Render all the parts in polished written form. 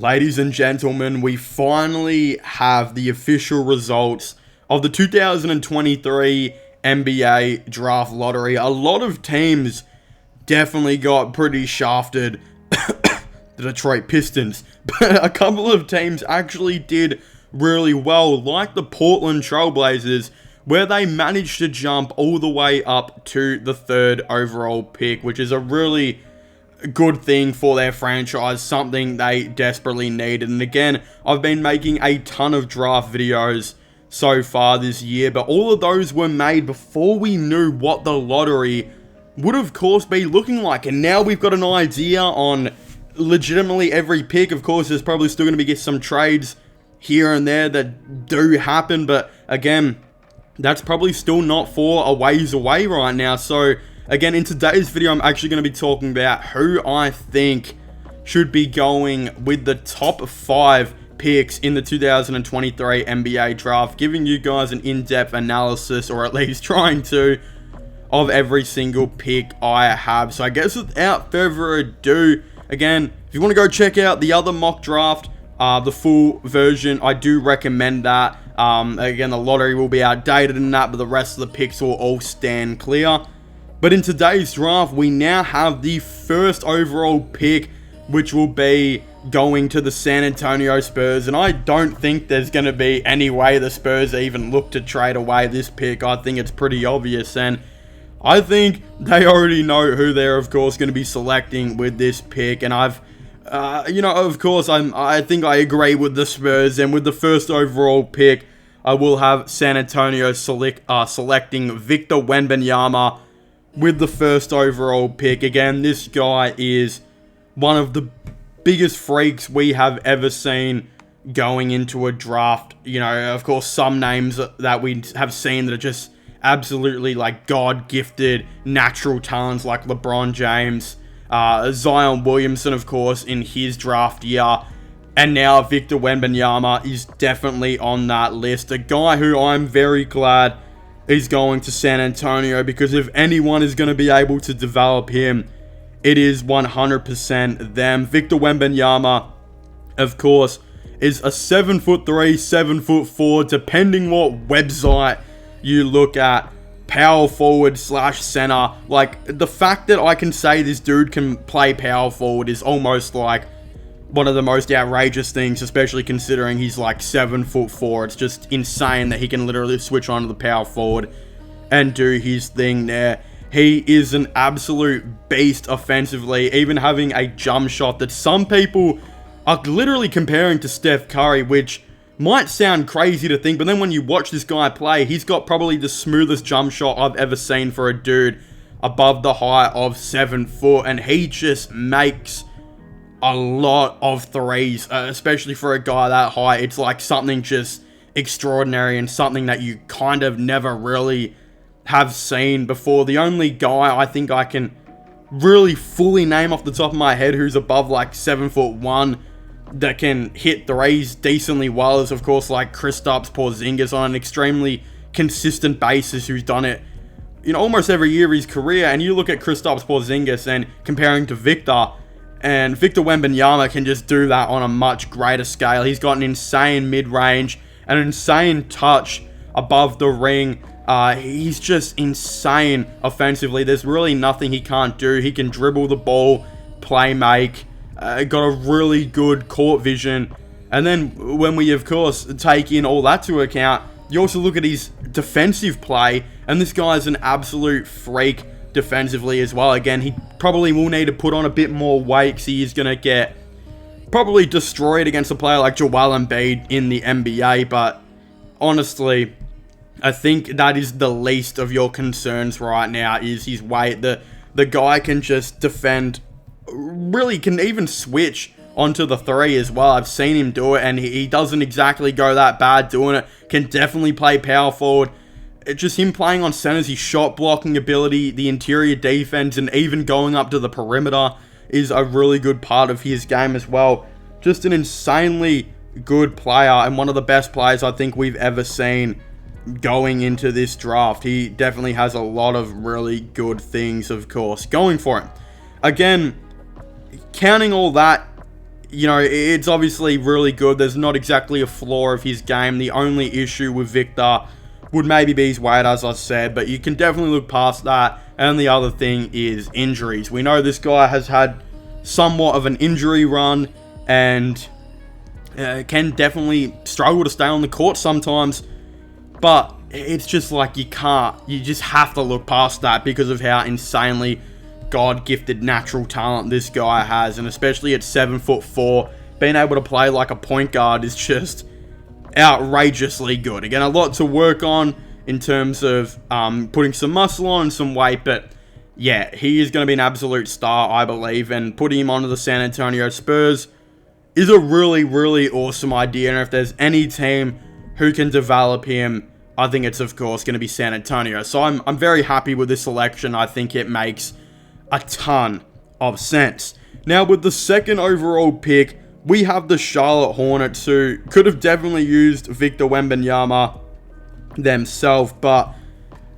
Ladies and gentlemen, we finally have the official results of the 2023 NBA Draft Lottery. A lot of teams definitely got pretty shafted. The Detroit Pistons. But a couple of teams actually did really well, like the Portland Trailblazers, where they managed to jump all the way up to the 3rd overall pick, which is a really good thing for their franchise, something they desperately needed. And again, I've been making a ton of draft videos so far this year, but all of those were made before we knew what the lottery would of course be looking like. And now we've got an idea on legitimately every pick. Of course, there's probably still going to be some trades here and there that do happen, but again, that's probably still not for a ways away right now. So again, in today's video, I'm actually going to be talking about who I think should be going with the top 5 picks in the 2023 NBA draft, giving you guys an in-depth analysis, or at least trying to, of every single pick I have. So I guess without further ado, again, if you want to go check out the other mock draft, the full version, I do recommend that. Again, the lottery will be outdated in that, but the rest of the picks will all stand clear. But in today's draft, we now have the 1st overall pick, which will be going to the San Antonio Spurs. And I don't think there's going to be any way the Spurs even look to trade away this pick. I think it's pretty obvious. And I think they already know who they're, of course, going to be selecting with this pick. And I think I agree with the Spurs. And with the 1st overall pick, I will have San Antonio selecting Victor Wembanyama with the 1st overall pick. Again, this guy is one of the biggest freaks we have ever seen going into a draft. You know, of course, some names that we have seen that are just absolutely like God-gifted natural talents, like LeBron James, Zion Williamson, of course, in his draft year. And now Victor Wembanyama is definitely on that list. A guy who I'm very glad is going to San Antonio, because if anyone is going to be able to develop him, it is 100% them. Victor Wembanyama, of course, is a 7'3", 7'4", depending what website you look at, power forward / center. Like, the fact that I can say this dude can play power forward is almost like one of the most outrageous things, especially considering he's like 7'4". It's just insane that he can literally switch onto the power forward and do his thing there. He is an absolute beast offensively, even having a jump shot that some people are literally comparing to Steph Curry, which might sound crazy to think, but then when you watch this guy play, he's got probably the smoothest jump shot I've ever seen for a dude above the height of 7 foot, and he just makes a lot of threes, especially for a guy that high. It's like something just extraordinary and something that you kind of never really have seen before. The only guy I think I can really fully name off the top of my head who's above like 7'1" that can hit threes decently well is, of course, like Kristaps Porzingis on an extremely consistent basis, who's done it, you know, almost every year of his career. And you look at Kristaps Porzingis and comparing to Victor, and Victor Wembanyama can just do that on a much greater scale. He's got an insane mid-range, an insane touch above the ring. He's just insane offensively. There's really nothing he can't do. He can dribble the ball, play make, got a really good court vision. And then when we, of course, take in all that to account, you also look at his defensive play, and this guy's an absolute freak defensively as well. Again, he probably will need to put on a bit more weight, because he is going to get probably destroyed against a player like Joel Embiid in the NBA. But honestly, I think that is the least of your concerns right now, is his weight. The guy can just defend, really can even switch onto the 3 as well. I've seen him do it, and he doesn't exactly go that bad doing it. Can definitely play power forward. It's just him playing on centers, his shot blocking ability, the interior defense, and even going up to the perimeter is a really good part of his game as well. Just an insanely good player, and one of the best players I think we've ever seen going into this draft. He definitely has a lot of really good things, of course, going for him. Again, counting all that you know, it's obviously really good. There's not exactly a flaw of his game. The only issue with Victor would maybe be his weight, as I said, but you can definitely look past that. And the other thing is injuries. We know this guy has had somewhat of an injury run and can definitely struggle to stay on the court sometimes, but it's just like you just have to look past that because of how insanely God-gifted natural talent this guy has, and especially at 7'4", being able to play like a point guard is just outrageously good. Again, a lot to work on in terms of putting some muscle on and some weight, but yeah, he is going to be an absolute star, I believe, and putting him onto the San Antonio Spurs is a really, really awesome idea, and if there's any team who can develop him, I think it's, of course, going to be San Antonio. So I'm very happy with this selection. I think it makes a ton of sense. Now, with the second overall pick, we have the Charlotte Hornets, who could have definitely used Victor Wembanyama themselves, but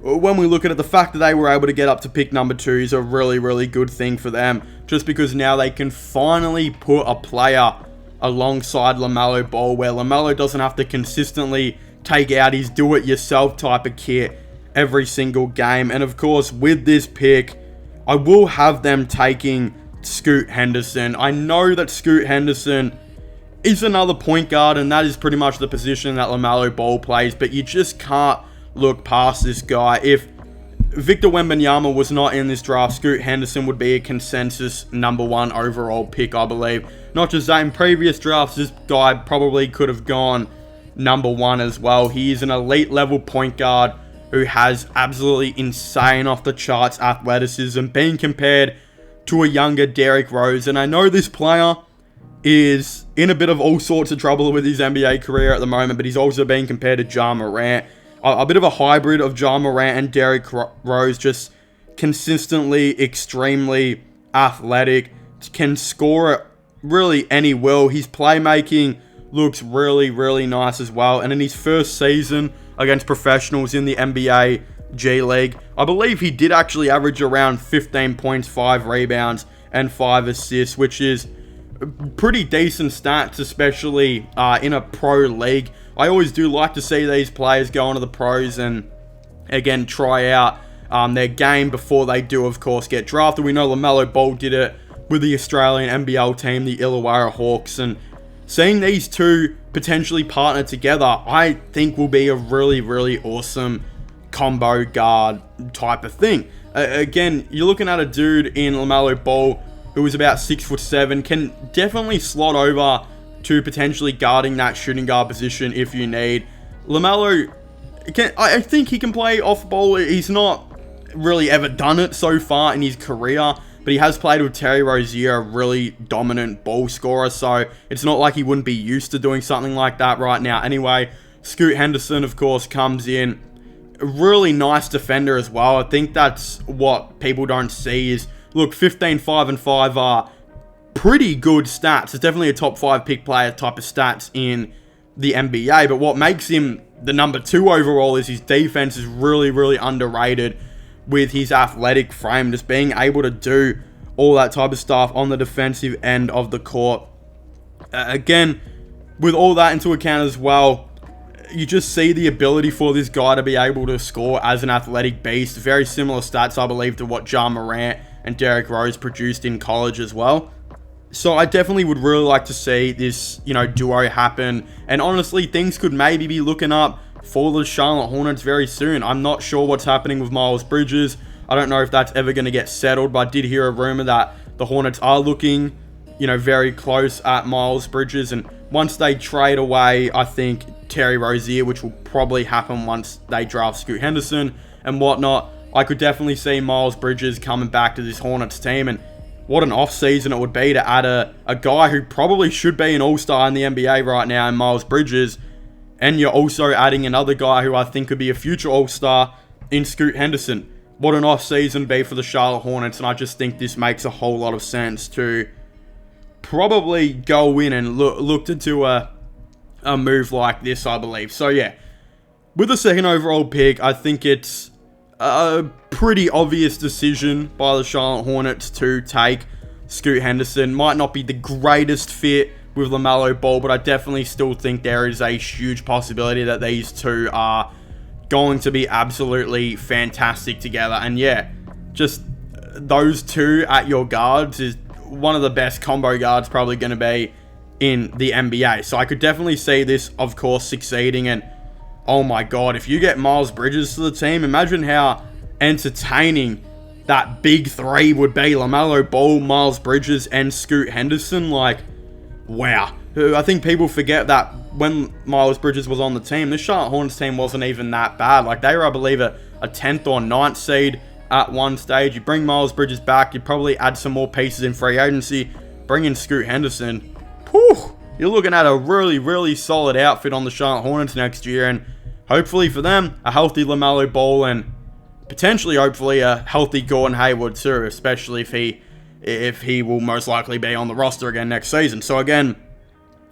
when we look at it, the fact that they were able to get up to pick number 2 is a really, really good thing for them, just because now they can finally put a player alongside LaMelo Ball, where LaMelo doesn't have to consistently take out his do-it-yourself type of kit every single game. And of course, with this pick, I will have them taking Scoot Henderson. I know that Scoot Henderson is another point guard, and that is pretty much the position that LaMelo Ball plays, but you just can't look past this guy. If Victor Wembanyama was not in this draft, Scoot Henderson would be a consensus number 1 overall pick, I believe. Not just that, in previous drafts, this guy probably could have gone number 1 as well. He is an elite level point guard who has absolutely insane off the charts athleticism, being compared to a younger Derrick Rose. And I know this player is in a bit of all sorts of trouble with his NBA career at the moment, but he's also being compared to Ja Morant. A bit of a hybrid of Ja Morant and Derrick Rose, just consistently extremely athletic, can score at really any will. His playmaking looks really, really nice as well. And in his first season against professionals in the NBA G League, I believe he did actually average around 15 points, 5 rebounds, and 5 assists, which is pretty decent stats, especially in a pro league. I always do like to see these players go onto the pros and, again, try out their game before they do, of course, get drafted. We know LaMelo Ball did it with the Australian NBL team, the Illawarra Hawks, and seeing these two potentially partner together, I think will be a really, really awesome combo guard type of thing. Again, you're looking at a dude in LaMelo Ball who is about 6'7", can definitely slot over to potentially guarding that shooting guard position if you need. LaMelo, I think he can play off ball. He's not really ever done it so far in his career, but he has played with Terry Rozier, a really dominant ball scorer, so it's not like he wouldn't be used to doing something like that right now. Anyway, Scoot Henderson, of course, comes in. A really nice defender as well. I think that's what people don't see is, look, 15, 5, and 5 are pretty good stats. It's definitely a top 5 pick player type of stats in the NBA, but what makes him the number 2 overall is his defense is really, really underrated with his athletic frame, just being able to do all that type of stuff on the defensive end of the court. Again, with all that into account as well, you just see the ability for this guy to be able to score as an athletic beast. Very similar stats, I believe, to what Ja Morant and Derrick Rose produced in college as well. So I definitely would really like to see this, duo happen. And honestly, things could maybe be looking up for the Charlotte Hornets very soon. I'm not sure what's happening with Miles Bridges. I don't know if that's ever going to get settled, but I did hear a rumor that the Hornets are looking, very close at Miles Bridges. And once they trade away, I think, Terry Rozier, which will probably happen once they draft Scoot Henderson and whatnot, I could definitely see Miles Bridges coming back to this Hornets team. And what an offseason it would be to add a guy who probably should be an all-star in the NBA right now in Miles Bridges. And you're also adding another guy who I think could be a future all-star in Scoot Henderson. What an offseason be for the Charlotte Hornets. And I just think this makes a whole lot of sense to probably go in and look to do a move like this, I believe. So yeah, with the second overall pick, I think it's a pretty obvious decision by the Charlotte Hornets to take Scoot Henderson. Might not be the greatest fit with LaMelo Ball, but I definitely still think there is a huge possibility that these two are going to be absolutely fantastic together. And yeah, just those two at your guards is one of the best combo guards probably going to be in the NBA. So I could definitely see this, of course, succeeding. And oh my god, if you get Miles Bridges to the team, imagine how entertaining that big three would be. LaMelo Ball, Miles Bridges, and Scoot Henderson. Like, wow. I think people forget that when Miles Bridges was on the team, the Charlotte Hornets team wasn't even that bad. Like, they were, I believe, a 10th or 9th seed at one stage. You bring Miles Bridges back, you probably add some more pieces in free agency, bring in Scoot Henderson. Whew, you're looking at a really, really solid outfit on the Charlotte Hornets next year, and hopefully for them, a healthy LaMelo Ball and potentially, hopefully, a healthy Gordon Hayward too, especially if he will most likely be on the roster again next season. So again,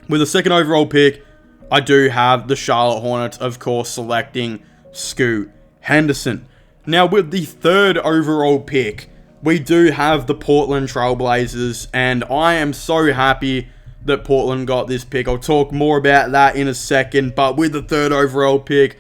with the second overall pick, I do have the Charlotte Hornets, of course, selecting Scoot Henderson. Now, with the third overall pick, we do have the Portland Trail Blazers, and I am so happy that Portland got this pick. I'll talk more about that in a second, but with the third overall pick,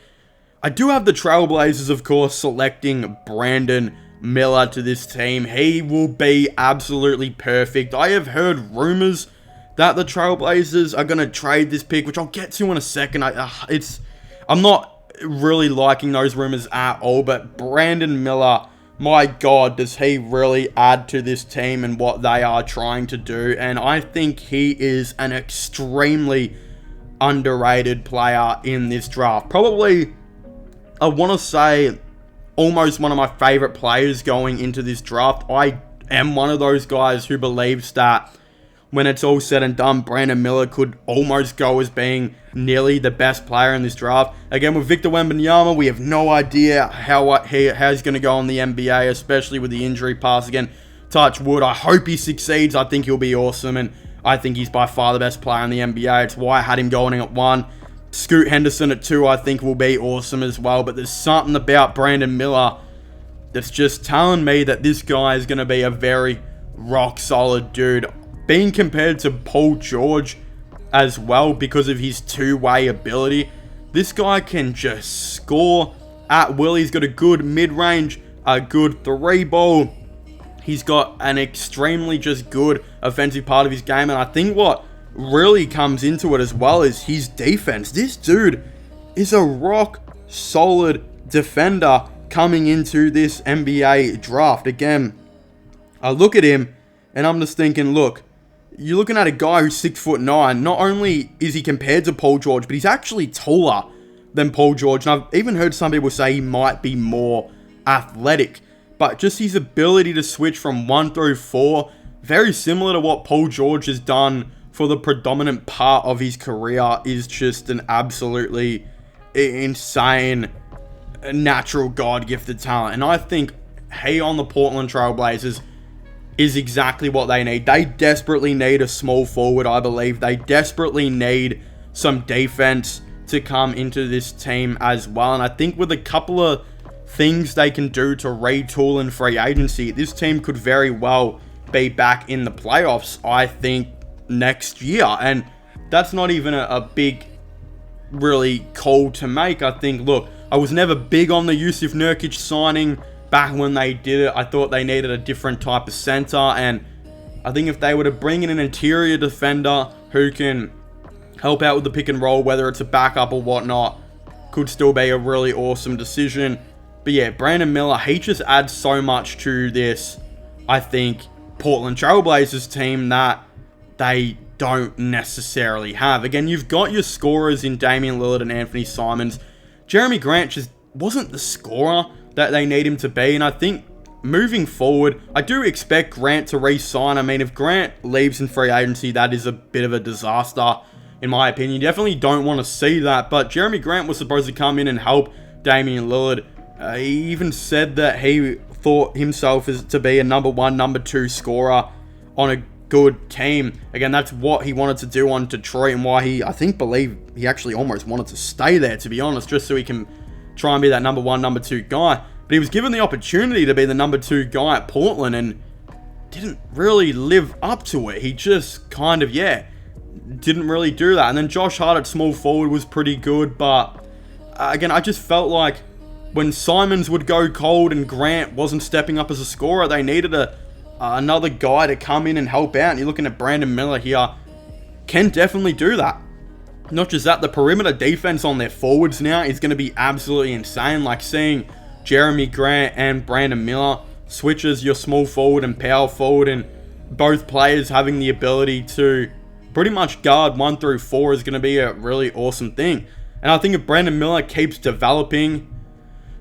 I do have the Trailblazers, of course, selecting Brandon Miller to this team. He will be absolutely perfect. I have heard rumors that the Trailblazers are going to trade this pick, which I'll get to in a second. I'm not really liking those rumors at all, but Brandon Miller, my god, does he really add to this team and what they are trying to do. And I think he is an extremely underrated player in this draft. Probably, I want to say, almost one of my favorite players going into this draft. I am one of those guys who believes that when it's all said and done, Brandon Miller could almost go as being nearly the best player in this draft. Again, with Victor Wembanyama, we have no idea how he's going to go in the NBA, especially with the injury pass. Again, touch wood. I hope he succeeds. I think he'll be awesome, and I think he's by far the best player in the NBA. It's why I had him going at 1. Scoot Henderson at 2, I think, will be awesome as well. But there's something about Brandon Miller that's just telling me that this guy is going to be a very rock-solid dude. Being compared to Paul George as well because of his two-way ability. This guy can just score at will. He's got a good mid-range, a good 3-ball. He's got an extremely just good offensive part of his game. And I think what really comes into it as well is his defense. This dude is a rock-solid defender coming into this NBA draft. Again, I look at him and I'm just thinking, look, you're looking at a guy who's 6'9". Not only is he compared to Paul George, but he's actually taller than Paul George. And I've even heard some people say he might be more athletic. But just his ability to switch from 1 through 4, very similar to what Paul George has done for the predominant part of his career, is just an absolutely insane, natural God-gifted talent. And I think he on the Portland Trail Blazers is exactly what they need. They desperately need a small forward, I believe. They desperately need some defense to come into this team as well. And I think with a couple of things they can do to retool in free agency, this team could very well be back in the playoffs, I think, next year. And that's not even a big, really call to make. I think, look, I was never big on the Yusuf Nurkic signing. Back when they did it, I thought they needed a different type of center, and I think if they were to bring in an interior defender who can help out with the pick and roll, whether it's a backup or whatnot, could still be a really awesome decision. But yeah, Brandon Miller, he just adds so much to this, I think, Portland Trailblazers team that they don't necessarily have. Again, you've got your scorers in Damian Lillard and Anthony Simons. Jeremy Grant just wasn't the scorer that they need him to be, and I think moving forward, I do expect Grant to re-sign. I mean, if Grant leaves in free agency, that is a bit of a disaster, in my opinion. You definitely don't want to see that, but Jeremy Grant was supposed to come in and help Damian Lillard. He even said that he thought himself as to be a number 1, number 2 scorer on a good team. Again, that's what he wanted to do on Detroit, and why he actually almost wanted to stay there, to be honest, just so he can try and be that number 1, number 2 guy. But he was given the opportunity to be the number 2 guy at Portland, and didn't really live up to it. He just kind of, didn't really do that. And then Josh Hart at small forward was pretty good, but again, I just felt like when Simons would go cold and Grant wasn't stepping up as a scorer, they needed another guy to come in and help out. And you're looking at Brandon Miller here, can definitely do that. Not just that, the perimeter defense on their forwards now is going to be absolutely insane. Like seeing Jeremy Grant and Brandon Miller switch as your small forward and power forward, and both players having the ability to pretty much guard 1 through 4 is going to be a really awesome thing. And I think if Brandon Miller keeps developing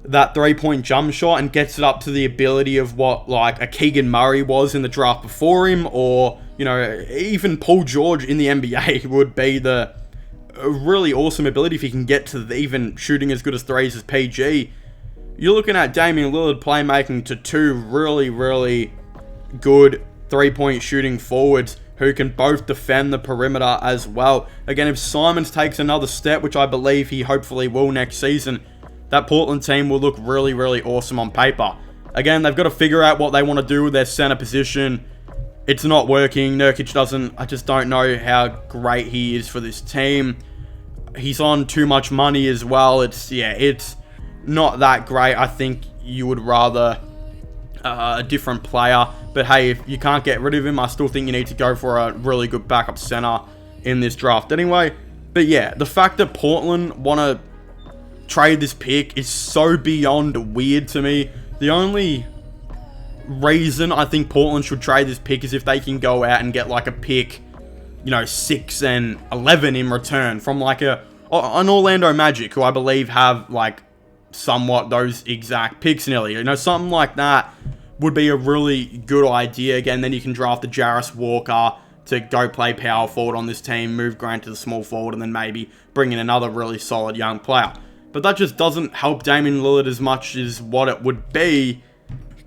that 3-point jump shot and gets it up to the ability of what like a Keegan Murray was in the draft before him, or even Paul George in the NBA would be a really awesome ability if he can get to even shooting as good as threes as PG. You're looking at Damian Lillard playmaking to 2 really, really good 3-point shooting forwards who can both defend the perimeter as well. Again, if Simons takes another step, which I believe he hopefully will next season, that Portland team will look really, really awesome on paper. Again, they've got to figure out what they want to do with their center position. It's not working. Nurkic I just don't know how great he is for this team. He's on too much money as well. It's not that great. I think you would rather a different player. But hey, if you can't get rid of him, I still think you need to go for a really good backup center in this draft anyway. But yeah, the fact that Portland want to trade this pick is so beyond weird to me. The only reason I think Portland should trade this pick is if they can go out and get like a pick, 6 and 11 in return from like an Orlando Magic, who I believe have like somewhat those exact picks nearly. Something like that would be a really good idea. Again, then you can draft the Jarace Walker to go play power forward on this team, move Grant to the small forward, and then maybe bring in another really solid young player. But that just doesn't help Damian Lillard as much as what it would be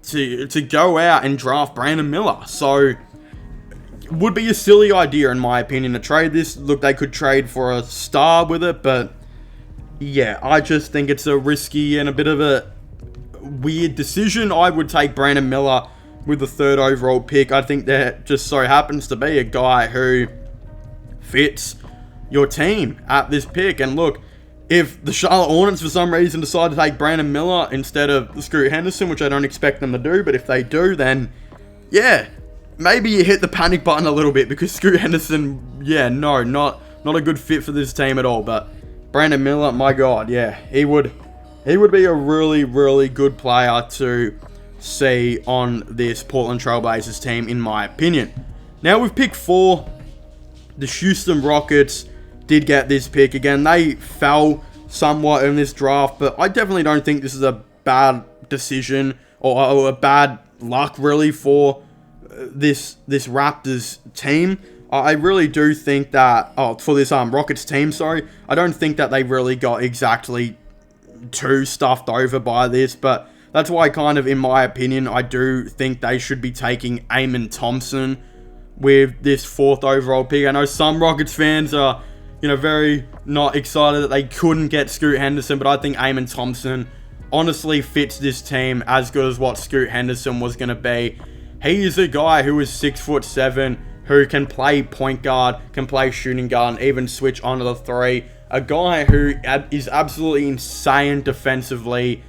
to go out and draft Brandon Miller. So, it would be a silly idea, in my opinion, to trade this. Look, they could trade for a star with it, but yeah, I just think it's a risky and a bit of a weird decision. I would take Brandon Miller with the 3rd overall pick. I think that just so happens to be a guy who fits your team at this pick. And look, if the Charlotte Hornets for some reason decide to take Brandon Miller instead of Scoot Henderson, which I don't expect them to do, but if they do, then yeah, maybe you hit the panic button a little bit, because Scoot Henderson, not a good fit for this team at all. But Brandon Miller, my God, he would be a really, really good player to see on this Portland Trailblazers team, in my opinion. Now with pick 4, the Houston Rockets did get this pick. Again, they fell somewhat in this draft, but I definitely don't think this is a bad decision or a bad luck really for this Raptors team. I really do think that for this Rockets team, I don't think that they really got exactly too stuffed over by this, but that's why kind of, in my opinion, I do think they should be taking Amen Thompson with this 4th overall pick. I know some Rockets fans are very not excited that they couldn't get Scoot Henderson, but I think Amen Thompson honestly fits this team as good as what Scoot Henderson was going to be. He is a guy who is 6'7", who can play point guard, can play shooting guard, and even switch onto the 3. A guy who is absolutely insane defensively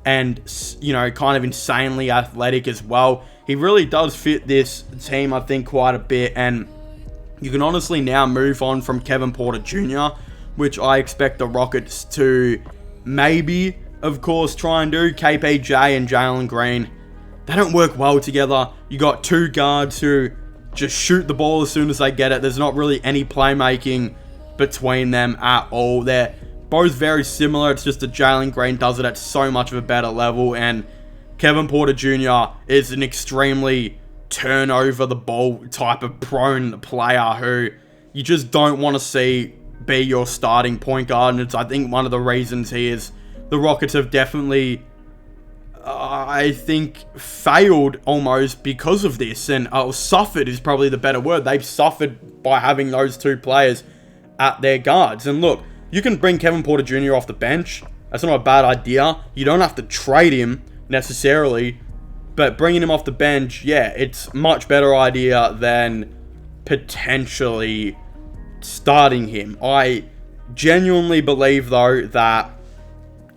and, kind of insanely athletic as well. He really does fit this team, I think, quite a bit, and you can honestly now move on from Kevin Porter Jr., which I expect the Rockets to maybe, of course, try and do. KPJ and Jalen Green, they don't work well together. You got 2 guards who just shoot the ball as soon as they get it. There's not really any playmaking between them at all. They're both very similar. It's just that Jalen Green does it at so much of a better level, and Kevin Porter Jr. is an extremely turnover the ball type of prone player who you just don't want to see be your starting point guard. And it's, I think, one of the reasons he is the Rockets have definitely I think failed almost because of this, and suffered is probably the better word. They've suffered by having those 2 players at their guards. And look, you can bring Kevin Porter Jr. off the bench. That's not a bad idea. You don't have to trade him necessarily, But bringing him off the bench, yeah, it's much better idea than potentially starting him. I genuinely believe, though, that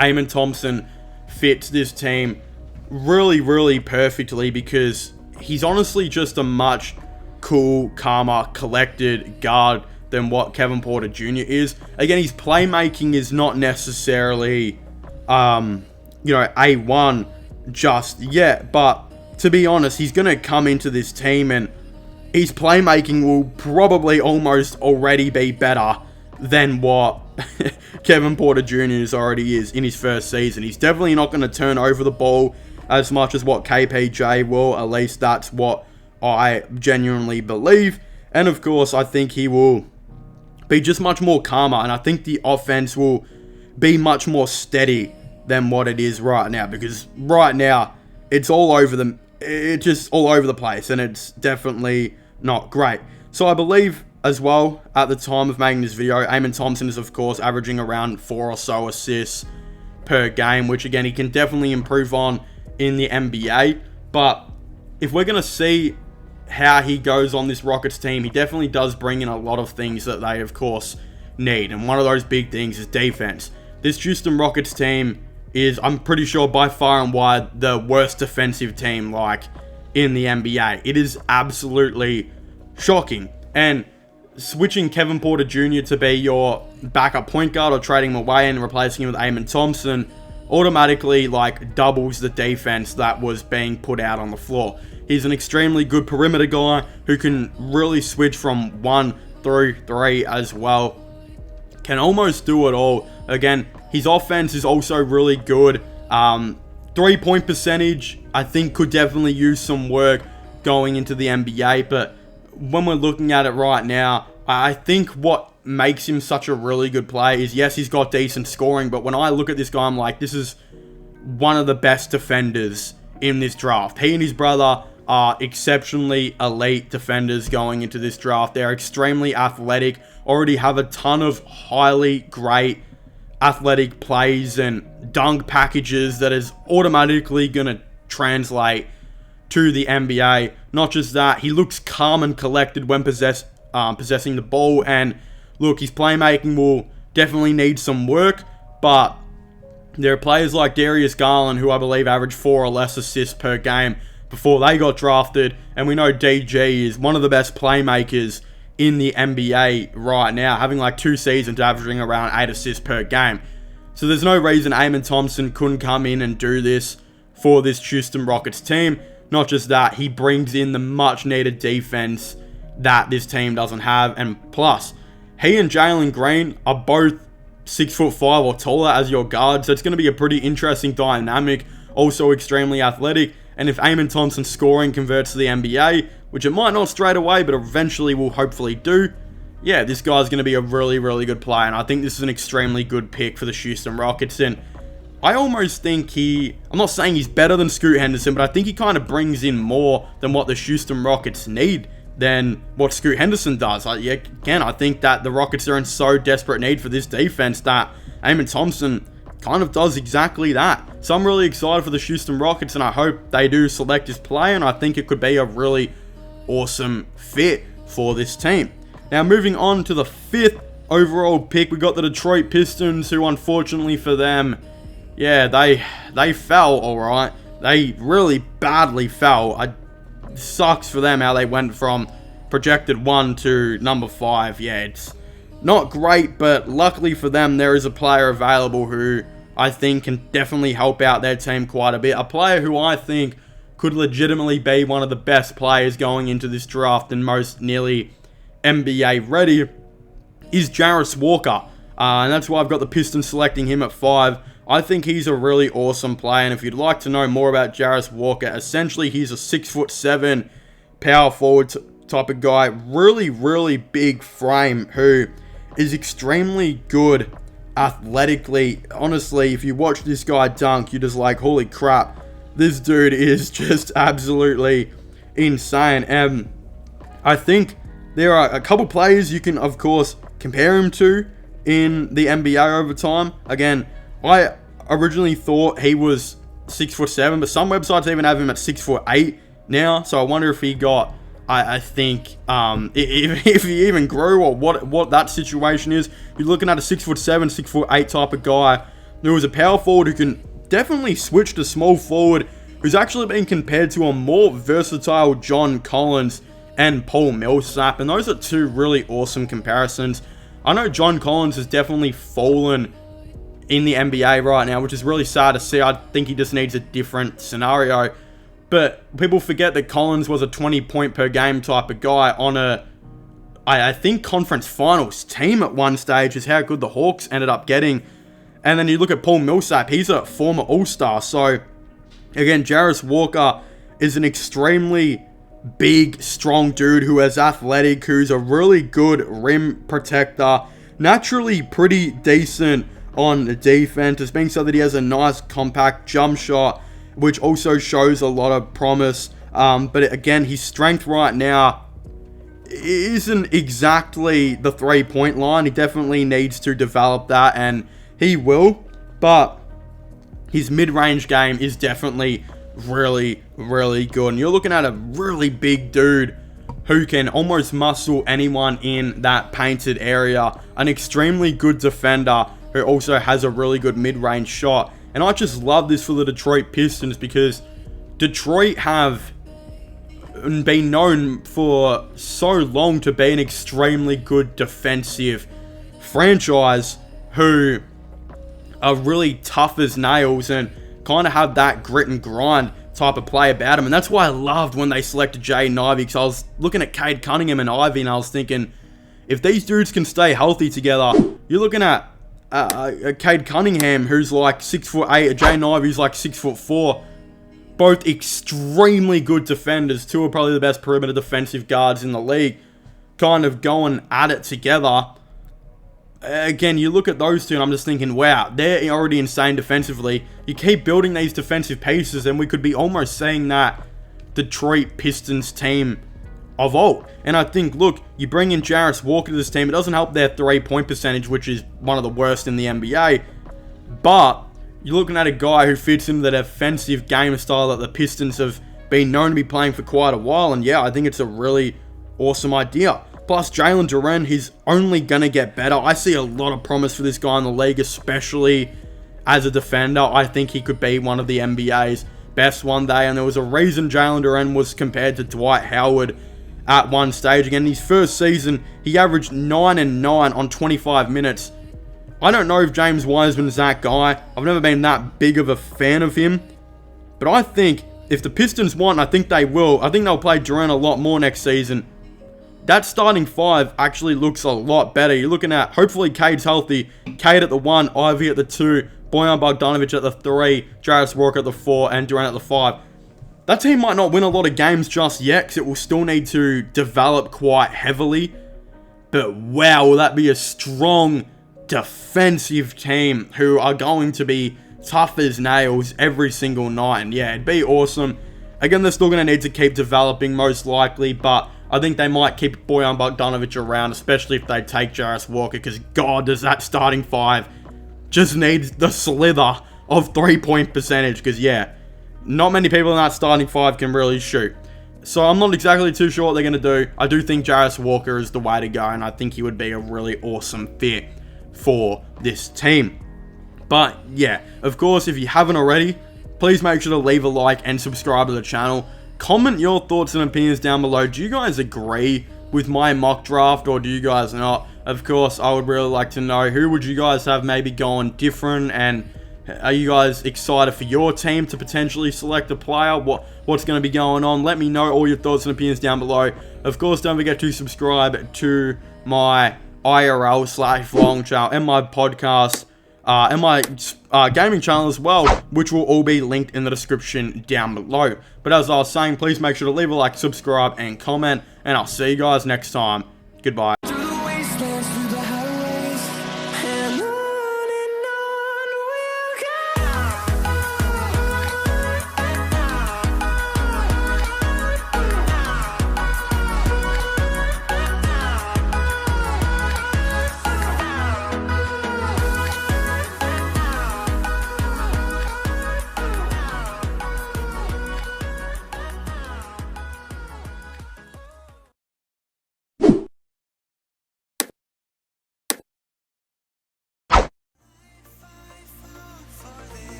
Amen Thompson fits this team really, really perfectly because he's honestly just a much cool, calmer, collected guard than what Kevin Porter Jr. is. Again, his playmaking is not necessarily, A1 just yet, but to be honest, he's going to come into this team and his playmaking will probably almost already be better than what Kevin Porter Jr.'s already is in his first season. He's definitely not going to turn over the ball as much as what KPJ will. At least that's what I genuinely believe. And of course, I think he will be just much more calmer. And I think the offense will be much more steady than what it is right now. Because right now, it's just all over the place. And it's definitely not great. So I believe as well, at the time of making this video, Amen Thompson is of course averaging around 4 or so assists per game, which again, he can definitely improve on in the NBA. But if we're going to see how he goes on this Rockets team, he definitely does bring in a lot of things that they of course need. And one of those big things is defense. This Houston Rockets team is, I'm pretty sure, by far and wide the worst defensive team in the NBA. It is absolutely shocking. And switching Kevin Porter Jr. to be your backup point guard or trading him away and replacing him with Amen Thompson automatically doubles the defense that was being put out on the floor. He's an extremely good perimeter guy who can really switch from 1 through 3 as well. Can almost do it all. Again, his offense is also really good. 3-point percentage, I think, could definitely use some work going into the NBA, but when we're looking at it right now, I think what makes him such a really good player is, yes, he's got decent scoring, but when I look at this guy, I'm like, this is one of the best defenders in this draft. He and his brother are exceptionally elite defenders going into this draft. They're extremely athletic, already have a ton of highly great athletic plays and dunk packages that is automatically going to translate to the NBA. Not just that, he looks calm and collected when possessing the ball, and look, his playmaking will definitely need some work, but there are players like Darius Garland who I believe averaged 4 or less assists per game before they got drafted, and we know DG is one of the best playmakers in the NBA right now, having 2 seasons averaging around 8 assists per game. So there's no reason Amen Thompson couldn't come in and do this for this Houston Rockets team. Not just that, he brings in the much needed defense that this team doesn't have. And plus, he and Jalen Green are both 6'5" or taller as your guards. So it's going to be a pretty interesting dynamic. Also extremely athletic. And if Amen Thompson's scoring converts to the NBA, which it might not straight away, but eventually will hopefully do, yeah, this guy's going to be a really, really good player. And I think this is an extremely good pick for the Houston Rockets. And I almost think I'm not saying he's better than Scoot Henderson, but I think he kind of brings in more than what the Houston Rockets need than what Scoot Henderson does. Again, I think that the Rockets are in so desperate need for this defense that Amen Thompson kind of does exactly that. So I'm really excited for the Houston Rockets, and I hope they do select this player, and I think it could be a really awesome fit for this team. Now, moving on to the 5th overall pick, we got the Detroit Pistons, who unfortunately for them, yeah, they fell, alright. They really badly fell. It sucks for them how they went from projected 1 to number 5. Yeah, it's not great, but luckily for them, there is a player available who I think can definitely help out their team quite a bit. A player who I think could legitimately be one of the best players going into this draft and most nearly NBA ready is Jarace Walker. And that's why I've got the Pistons selecting him at 5. I think he's a really awesome player, and if you'd like to know more about Jarace Walker, essentially he's a 6'7" power forward type of guy, really, really big frame, who is extremely good athletically. Honestly, if you watch this guy dunk, you're just like, holy crap, this dude is just absolutely insane. And I think there are a couple players you can, of course, compare him to in the NBA over time. Again, I originally thought he was 6'7", but some websites even have him at 6'8" now. So I wonder if he got, I think, if he even grew, or what that situation is. You're looking at a 6'7", 6'8" type of guy who is a power forward who can definitely switch to small forward, who's actually been compared to a more versatile John Collins and Paul Millsap, and those are two really awesome comparisons. I know John Collins has definitely fallen in the NBA right now, which is really sad to see. I think he just needs a different scenario. But people forget that Collins was a 20-point per game type of guy on I think, conference finals team at one stage, is how good the Hawks ended up getting. And then you look at Paul Millsap, he's a former All-Star. So, again, Jarace Walker is an extremely big, strong dude who is athletic, who's a really good rim protector, naturally pretty decent on the defense, as being so that he has a nice compact jump shot, which also shows a lot of promise. But again, his strength right now isn't exactly the 3-point line. He definitely needs to develop that, and he will. But his mid-range game is definitely really, really good. And you're looking at a really big dude who can almost muscle anyone in that painted area. An extremely good defender who also has a really good mid-range shot. And I just love this for the Detroit Pistons, because Detroit have been known for so long to be an extremely good defensive franchise who are really tough as nails and kind of have that grit and grind type of play about them. And that's why I loved when they selected Jaden Ivey, because I was looking at Cade Cunningham and Ivey, and I was thinking, if these dudes can stay healthy together, you're looking at Cade Cunningham, who's like 6'8", Jaden Ivey's like 6'4", both extremely good defenders. Two are probably the best perimeter defensive guards in the league, kind of going at it together. Again, you look at those two and I'm just thinking, wow, they're already insane defensively. You keep building these defensive pieces and we could be almost seeing that Detroit Pistons team of old. And I think, look, you bring in Jarace Walker to this team, it doesn't help their 3-point percentage, which is one of the worst in the NBA, but you're looking at a guy who fits into the defensive game style that the Pistons have been known to be playing for quite a while, and yeah, I think it's a really awesome idea. Plus, Jalen Duren, he's only going to get better. I see a lot of promise for this guy in the league, especially as a defender. I think he could be one of the NBA's best one day, and there was a reason Jalen Duren was compared to Dwight Howard at one stage. Again, his first season, he averaged 9 and 9 on 25 minutes. I don't know if James Wiseman's that guy. I've never been that big of a fan of him. But I think if the Pistons want, I think they will. I think they'll play Duren a lot more next season. That starting 5 actually looks a lot better. You're looking at, hopefully Cade's healthy. Cade at the 1, Ivy at the 2, Bojan Bogdanovic at the 3, Jarace Walker at the 4, and Duren at the 5. That team might not win a lot of games just yet, because it will still need to develop quite heavily. But wow, will that be a strong defensive team who are going to be tough as nails every single night. And yeah, it'd be awesome. Again, they're still going to need to keep developing most likely, but I think they might keep Bojan Bogdanovic around, especially if they take Jarace Walker, because God, does that starting 5 just needs the slither of 3-point percentage, because yeah, not many people in that starting 5 can really shoot. So I'm not exactly too sure what they're going to do. I do think Jarace Walker is the way to go, and I think he would be a really awesome fit for this team. But yeah, of course, if you haven't already, please make sure to leave a like and subscribe to the channel. Comment your thoughts and opinions down below. Do you guys agree with my mock draft, or do you guys not? Of course, I would really like to know, who would you guys have maybe going different, and are you guys excited for your team to potentially select a player? What's going to be going on? Let me know all your thoughts and opinions down below. Of course, don't forget to subscribe to my IRL/vlog channel and my podcast and my gaming channel as well, which will all be linked in the description down below. But as I was saying, please make sure to leave a like, subscribe, and comment, and I'll see you guys next time. Goodbye.